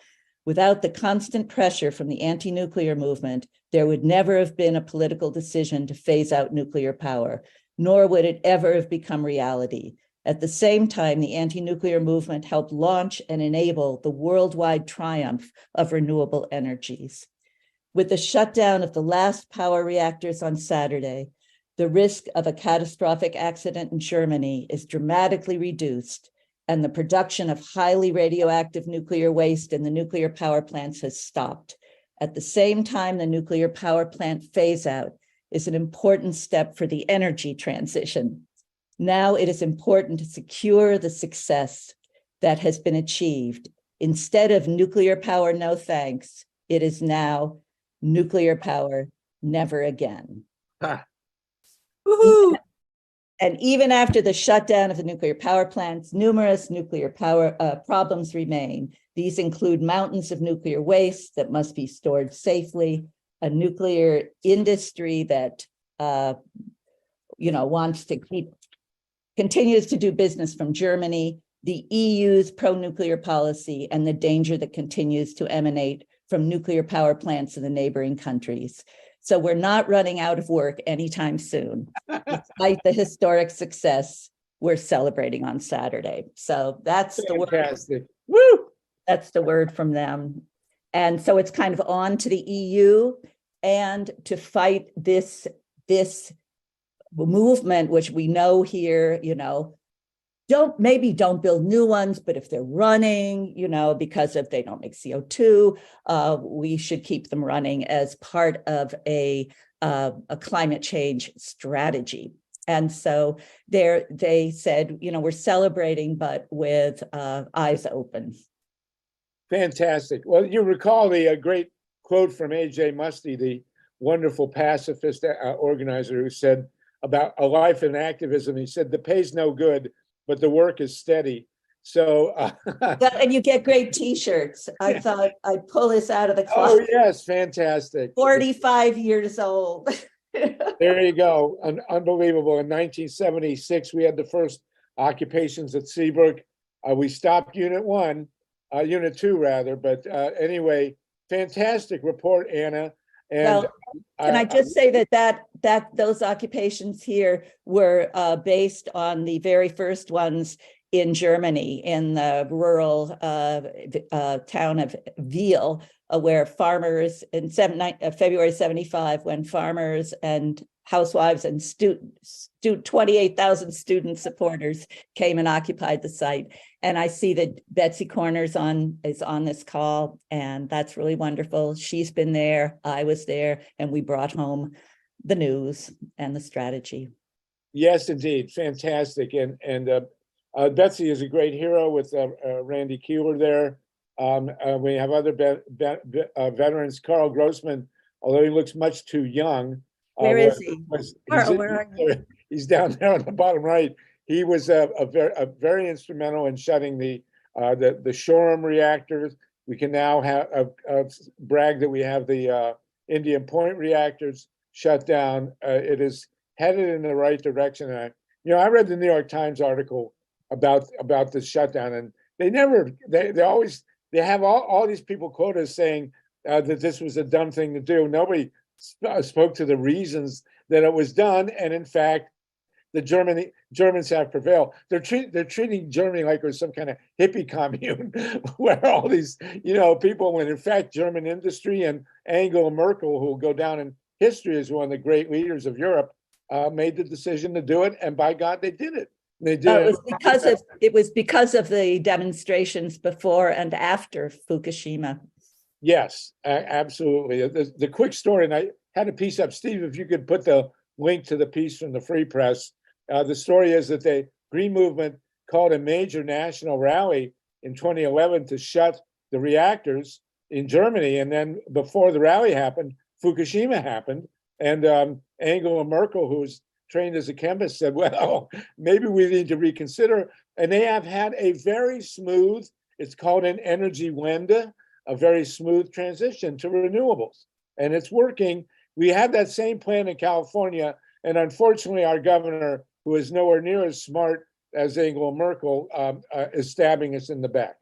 Without the constant pressure from the anti-nuclear movement, there would never have been a political decision to phase out nuclear power, nor would it ever have become reality. At the same time, the anti-nuclear movement helped launch and enable the worldwide triumph of renewable energies. With the shutdown of the last power reactors on Saturday, the risk of a catastrophic accident in Germany is dramatically reduced, and the production of highly radioactive nuclear waste in the nuclear power plants has stopped. At the same time, the nuclear power plant phase-out is an important step for the energy transition. Now it is important to secure the success that has been achieved. Instead of nuclear power, no thanks, it is now nuclear power, never again. Woohoo! And even after the shutdown of the nuclear power plants, numerous nuclear power problems remain. These include mountains of nuclear waste that must be stored safely, a nuclear industry that continues to do business from Germany, the EU's pro-nuclear policy, and the danger that continues to emanate from nuclear power plants in the neighboring countries. So we're not running out of work anytime soon, despite the historic success we're celebrating on Saturday. So that's Fantastic. the word. Woo! That's the word from them. And so it's kind of on to the EU and to fight this movement, which we know here, don't build new ones, but if they're running, because if they don't make CO2, we should keep them running as part of a climate change strategy. And so they said, we're celebrating, but with eyes open. Fantastic. Well, you recall the great quote from A.J. Musty, the wonderful pacifist organizer, who said about a life in activism, he said, the pay's no good, but the work is steady. So, and you get great T-shirts. I thought I'd pull this out of the closet. Oh yes, fantastic. 45 years old. There you go. Unbelievable. In 1976, we had the first occupations at Seabrook. We stopped Unit 2 rather. But anyway, fantastic report, Anna. And can I just say that those occupations here were based on the very first ones in Germany, in the rural town of Wiel, where farmers in February 75, when farmers and housewives and 28,000 student supporters came and occupied the site. And I see that Betsy Corners is on this call, and that's really wonderful. She's been there, I was there, and we brought home the news and the strategy. Yes, indeed, fantastic. And Betsy is a great hero with Randy Keeler there. We have other veterans. Carl Grossman, although he looks much too young. Where is he? Carl, where are you? He's down there on the bottom right. He was very instrumental in shutting the Shoreham reactors. We can now brag that we have the Indian Point reactors shut down. It is headed in the right direction. And I read the New York Times article about this shutdown, and they have all these people quoted as saying that this was a dumb thing to do. Nobody spoke to the reasons that it was done, and in fact, the Germans have prevailed. They're treating Germany like it was some kind of hippie commune, where all these people, when in fact German industry and Angela Merkel, who will go down in history as one of the great leaders of Europe, made the decision to do it, and by God, they did it. They did it was because of the demonstrations before and after Fukushima. Yes, absolutely. The quick story, and I had a piece up, Steve, if you could put the link to the piece from the Free Press. The story is that Green Movement called a major national rally in 2011 to shut the reactors in Germany. And then before the rally happened, Fukushima happened. And Angela Merkel, who's trained as a chemist, said, well, maybe we need to reconsider. And they have had a very smooth, it's called an Energiewende, a very smooth transition to renewables. And it's working. We had that same plan in California. And unfortunately, our governor, who is nowhere near as smart as Angela Merkel, is stabbing us in the back.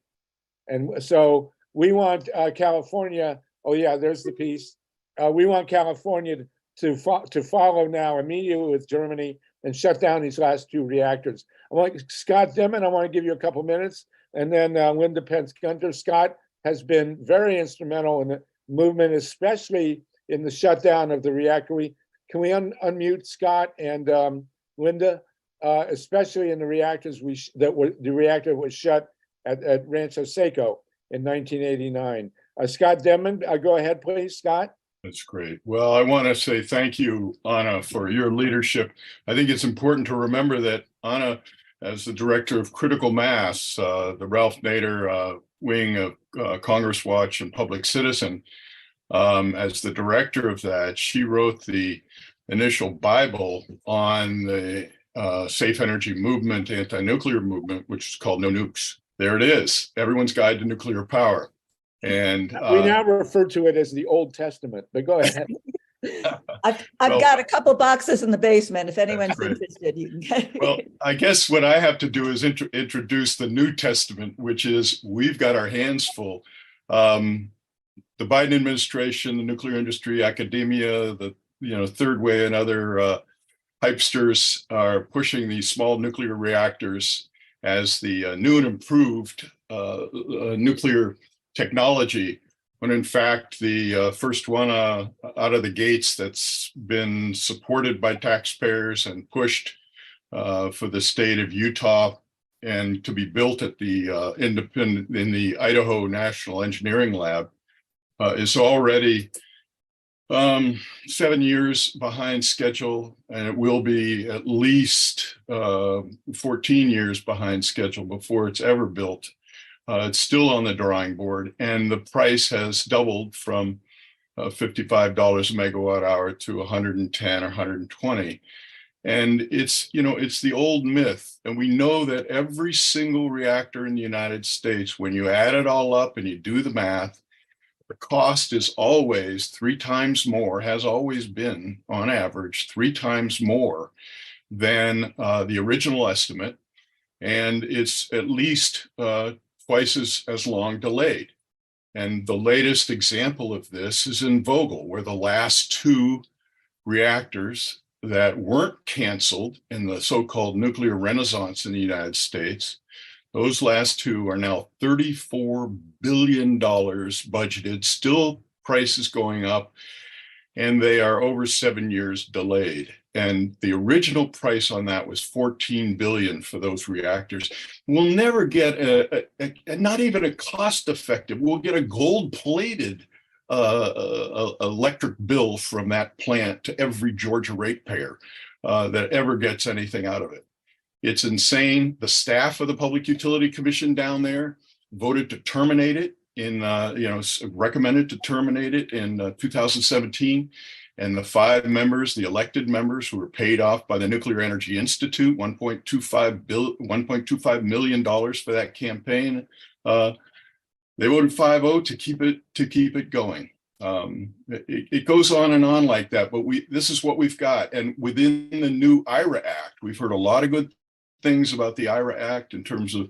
And so we want California, oh yeah, there's the piece. We want California to follow now immediately with Germany and shut down these last 2 reactors. I want Scott Dimon, I want to give you a couple minutes, and then Linda Pence-Gunter. Scott has been very instrumental in the movement, especially in the shutdown of the reactor. Can we unmute Scott and Linda, especially in the reactors the reactor was shut at Rancho Seco in 1989. Scott Dimon, go ahead, please, Scott. That's great. Well, I want to say thank you, Anna, for your leadership. I think it's important to remember that Anna, as the director of Critical Mass, the Ralph Nader wing of Congress Watch and Public Citizen, as the director of that, she wrote the initial Bible on the safe energy movement, anti-nuclear movement, which is called No Nukes. There it is, everyone's guide to nuclear power. And we now refer to it as the Old Testament, but go ahead. I've got a couple boxes in the basement. If anyone's interested, you can get it. Well, I guess what I have to do is introduce the New Testament, which is we've got our hands full. The Biden administration, the nuclear industry, academia, the Third Way and other hypesters are pushing these small nuclear reactors as the new and improved nuclear technology, when in fact the first one out of the gates that's been supported by taxpayers and pushed for the state of Utah and to be built at the in the Idaho National Engineering Lab is already 7 years behind schedule, and it will be at least 14 years behind schedule before it's ever built. It's still on the drawing board, and the price has doubled from $55 a megawatt hour to 110 or 120. And it's the old myth. And we know that every single reactor in the United States, when you add it all up and you do the math, the cost is always 3 times more, has always been on average 3 times more than the original estimate. And it's at least twice as long delayed. And the latest example of this is in Vogtle, where the last 2 reactors that weren't canceled in the so-called nuclear renaissance in the United States, those last 2 are now $34 billion budgeted, still prices going up, and they are over 7 years delayed. And the original price on that was $14 billion for those reactors. We'll never get not even a cost-effective, we'll get a gold-plated electric bill from that plant to every Georgia ratepayer that ever gets anything out of it. It's insane. The staff of the Public Utility Commission down there voted to terminate it recommended to terminate it in 2017. And the 5 members, the elected members who were paid off by the Nuclear Energy Institute, $1.25 million for that campaign, they voted 5-0 to keep it going. It goes on and on like that, but this is what we've got. And within the new IRA Act, we've heard a lot of good things about the IRA Act in terms of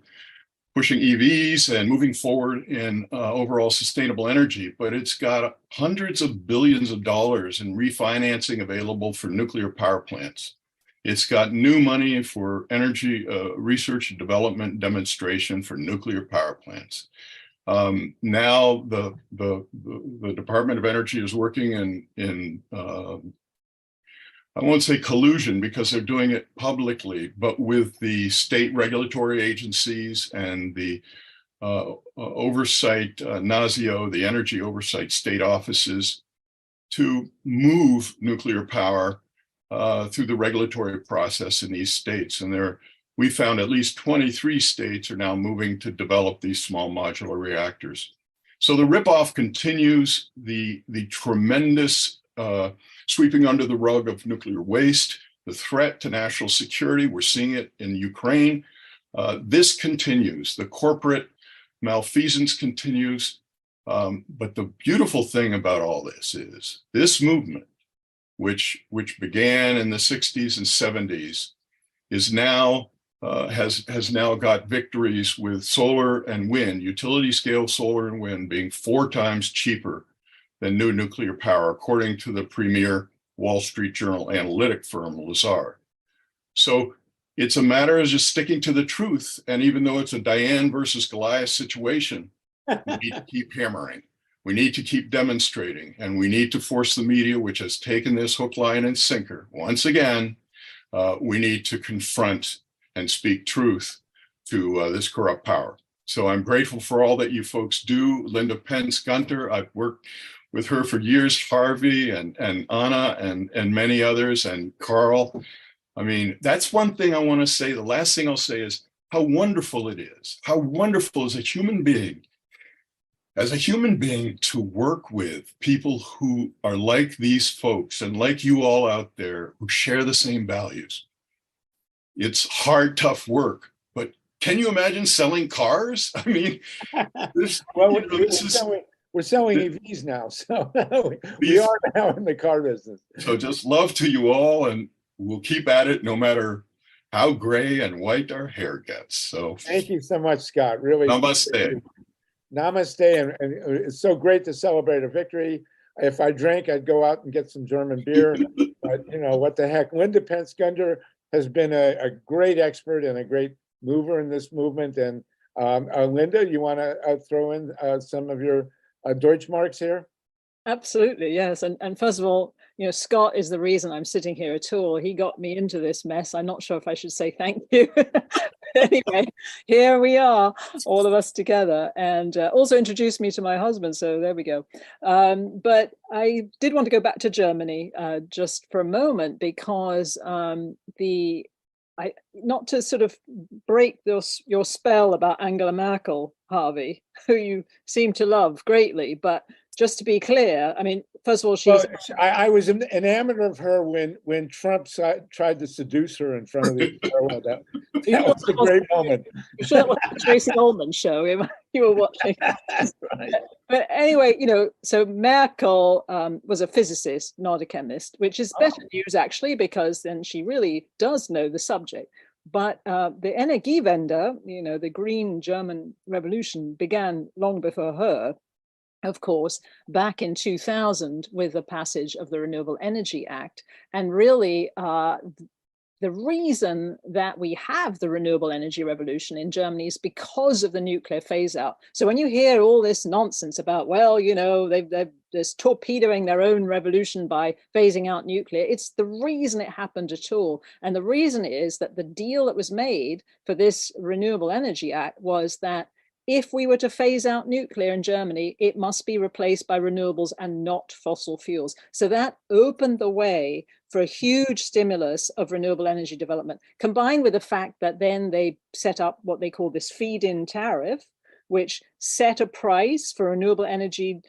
pushing EVs and moving forward in overall sustainable energy, but it's got hundreds of billions of dollars in refinancing available for nuclear power plants. It's got new money for energy research and development demonstration for nuclear power plants. Now the Department of Energy is working in I won't say collusion because they're doing it publicly, but with the state regulatory agencies and the oversight, NASIO, the energy oversight state offices, to move nuclear power through the regulatory process in these states. And they're we found at least 23 states are now moving to develop these small modular reactors. So the ripoff continues, the tremendous sweeping under the rug of nuclear waste, the threat to national security. We're seeing it in Ukraine. This continues. The corporate malfeasance continues. But the beautiful thing about all this is this movement, which began in the 60s and 70s, is now has now got victories with solar and wind, utility scale solar and wind being 4 times cheaper than new nuclear power, according to the premier Wall Street Journal analytic firm, Lazard. So it's a matter of just sticking to the truth. And even though it's a Diane versus Goliath situation, we need to keep hammering. We need to keep demonstrating, and we need to force the media, which has taken this hook, line, and sinker. Once again, we need to confront and speak truth to this corrupt power. So I'm grateful for all that you folks do. Linda Pence Gunter, I've worked with her for years, Harvey and Anna and many others, and Carl. I mean, that's one thing I want to say. The last thing I'll say is how wonderful it is. How wonderful as a human being to work with people who are like these folks and like you all out there who share the same values. It's hard, tough work, but can you imagine selling cars? I mean, we're selling EVs now, so we are now in the car business. So just love to you all, and we'll keep at it no matter how gray and white our hair gets. So thank you so much, Scott. Really. Namaste. Namaste, and it's so great to celebrate a victory. If I drank, I'd go out and get some German beer, but you know, what the heck. Linda Pence Gunter has been a great expert and a great mover in this movement. And Linda, you want to throw in some of your Deutschmarks here? Absolutely, yes. And first of all, you know, Scott is the reason I'm sitting here at all. He got me into this mess. I'm not sure if I should say thank you. Anyway, here we are, all of us together, and also introduced me to my husband. So there we go. But I did want to go back to Germany just for a moment, because not to sort of break your spell about Angela Merkel, Harvey, who you seem to love greatly, but just to be clear, I mean, first of all, she's. Well, I was enamored of her when Trump tried to seduce her in front of the that was a great moment. So that was the Tracy Ullman show you were watching. That's right. But anyway, you know, so Merkel was a physicist, not a chemist, which is better news actually, because then she really does know the subject. But the Energiewende, you know, the Green German Revolution, began long before her. Of course, back in 2000 with the passage of the Renewable Energy Act. And really, the reason that we have the renewable energy revolution in Germany is because of the nuclear phase out. So when you hear all this nonsense about, well, you know, they're just torpedoing their own revolution by phasing out nuclear, it's the reason it happened at all. And the reason is that the deal that was made for this Renewable Energy Act was that if we were to phase out nuclear in Germany, it must be replaced by renewables and not fossil fuels. So that opened the way for a huge stimulus of renewable energy development, combined with the fact that then they set up what they call this feed-in tariff, which set a price for renewable energy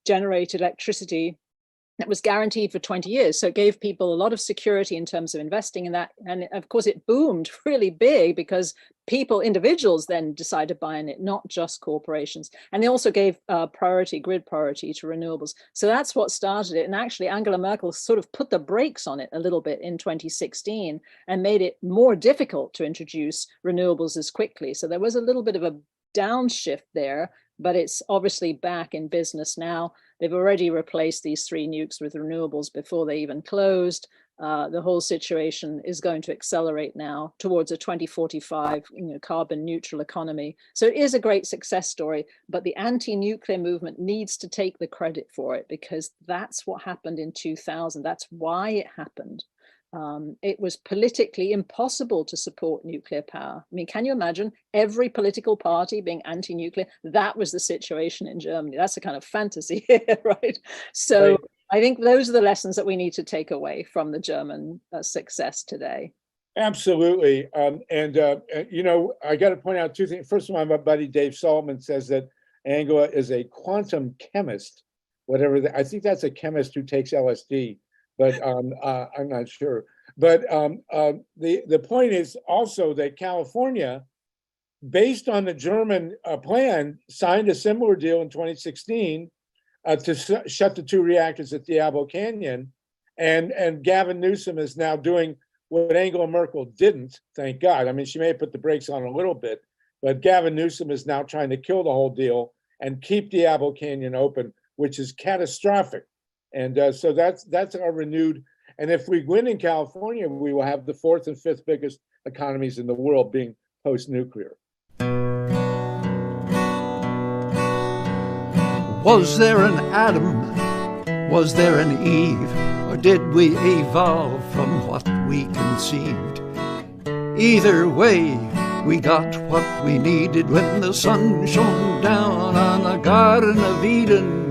generated electricity that was guaranteed for 20 years. So it gave people a lot of security in terms of investing in that. And of course, it boomed really big because individuals then decided to buy in it, not just corporations. And they also gave grid priority to renewables. So that's what started it. And actually, Angela Merkel sort of put the brakes on it a little bit in 2016 and made it more difficult to introduce renewables as quickly. So there was a little bit of a downshift there, but it's obviously back in business now. They've already replaced these 3 nukes with renewables before they even closed. The whole situation is going to accelerate now towards a 2045 carbon neutral economy. So it is a great success story, but the anti-nuclear movement needs to take the credit for it, because that's what happened in 2000. That's why it happened. It was politically impossible to support nuclear power. I mean, can you imagine every political party being anti-nuclear? That was the situation in Germany. That's a kind of fantasy here, right? So right. I think those are the lessons that we need to take away from the German success today. Absolutely. I got to point out two things. First of all, my buddy Dave Solomon says that Angela is a quantum chemist, I think that's a chemist who takes LSD, but I'm not sure. But the point is also that California, based on the German plan, signed a similar deal in 2016 to shut the 2 reactors at Diablo Canyon. And Gavin Newsom is now doing what Angela Merkel didn't, thank God. I mean, she may have put the brakes on a little bit, but Gavin Newsom is now trying to kill the whole deal and keep Diablo Canyon open, which is catastrophic. And so that's our renewed. And if we win in California, we will have the 4th and 5th biggest economies in the world being post-nuclear. Was there an Adam? Was there an Eve? Or did we evolve from what we conceived? Either way, we got what we needed when the sun shone down on the Garden of Eden.